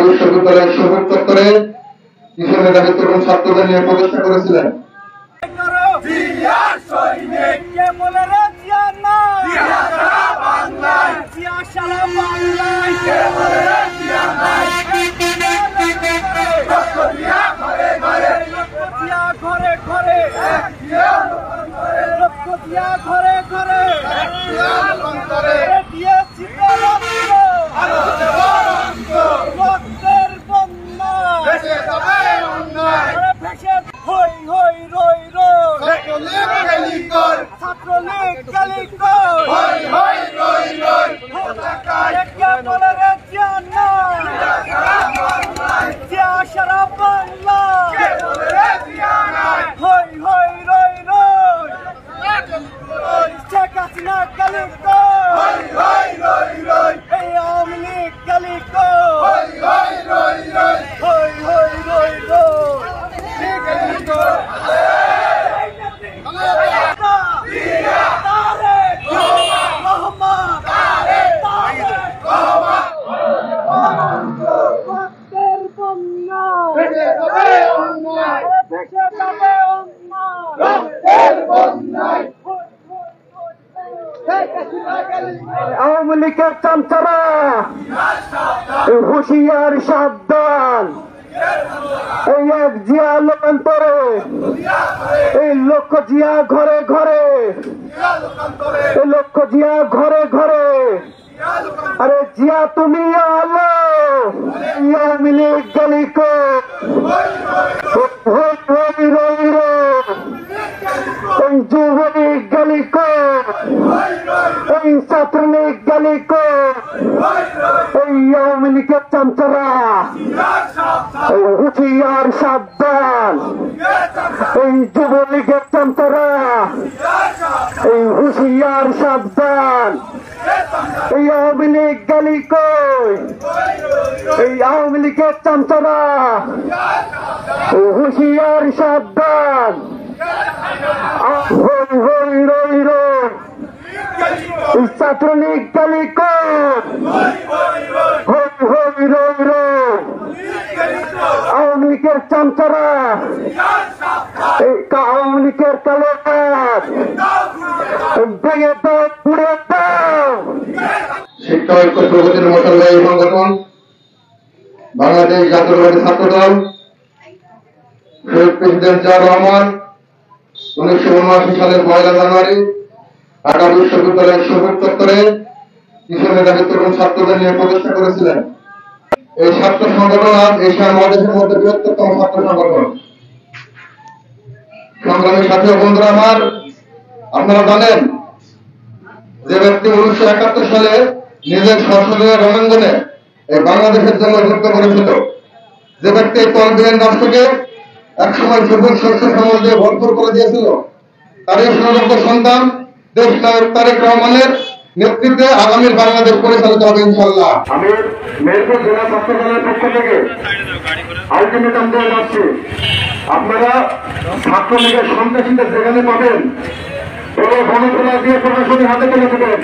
বিশ্ববিদ্যালয়ের শহীদ চত্বরে কিশোর মেধাবী তরুণ ছাত্রদের নিয়ে প্রতিষ্ঠা করেছিলেন। ঘরে ঘরে ছাত্রলীগ সারা বাংলা শেখ হাসিনা কালিক এই আওয়ামী লীগ কালিক আওয়ামী লীগের চামচারা হুঁশিয়ার সাবধান, এই এক জিয়া লোকান্তরে, এই লক্ষ জিয়া ঘরে ঘরে, এই লক্ষ জিয়া ঘরে ঘরে। আরে জিয়া তুমি আলো, আওয়ামী লীগ গলিকো এই যুবলীগ গলিকো, এই ছাত্রলীগ গলিকো, এই আওয়ামী লীগের চামচারা এই হুঁশিয়ার সাবধান, এই যুবলীগের চামচারা এই হুঁশিয়ার সাবধান। এই আওয়ামী লীগ গলি কই, এই আওয়ামী লীগের চামচারা হুঁশিয়ার সাবধান। হই হই রই রই এই ছাত্রলীগ গলি কই, হই হই রই রই আওয়ামী লীগের চামচারা এই আওয়ামী লীগের কালো কাজ ভেঙে দাও, পুড়ে দাও। শিক্ষা ঐক্য প্রগতির মশালবাহী সংগঠন বাংলাদেশ জাতীয়তাবাদী ছাত্রদল, শহীদ প্রেসিডেন্ট জিয়া রহমান 1979 সালের 1 জানুয়ারি ঢাকা বিশ্ববিদ্যালয়ের শহীদ চত্বরে কিশোর মেধাবী তরুণ ছাত্রদের নিয়ে প্রতিষ্ঠা করেছিলেন। এই ছাত্র সংগঠন আজ এশিয়া মহাদেশের মধ্যে বৃহত্তম ছাত্র সংগঠন। সংগ্রামী সাথী ও বন্ধুরা আমার, আপনারা জানেন যে ব্যক্তি 1971 সালে নিজের সংসদীয় রণাঙ্গনে এই বাংলাদেশের জন্য যুদ্ধ করেছিল, যে ব্যক্তি এই তলবিহীন রাষ্ট্রকে একসময় সবুজ শস্য সমাজ দিয়ে ভরপুর করে দিয়েছিল, তারই সুযোগ্য সন্তান দেশ নায়ক তারেক রহমানের নেতৃত্বে আগামীর বাংলাদেশ পরিচালিত হবে ইনশাআল্লাহ। আমি মেহেরপুর জেলা ছাত্র দলের পক্ষ থেকে আলটিমেটাম দিয়ে যাচ্ছি, আপনারা ছাত্রলীগের সন্ত্রাসীদের যেখানে পাবেন বড় গণতলা দিয়ে প্রশাসনের হাতে তুলে দেবেন।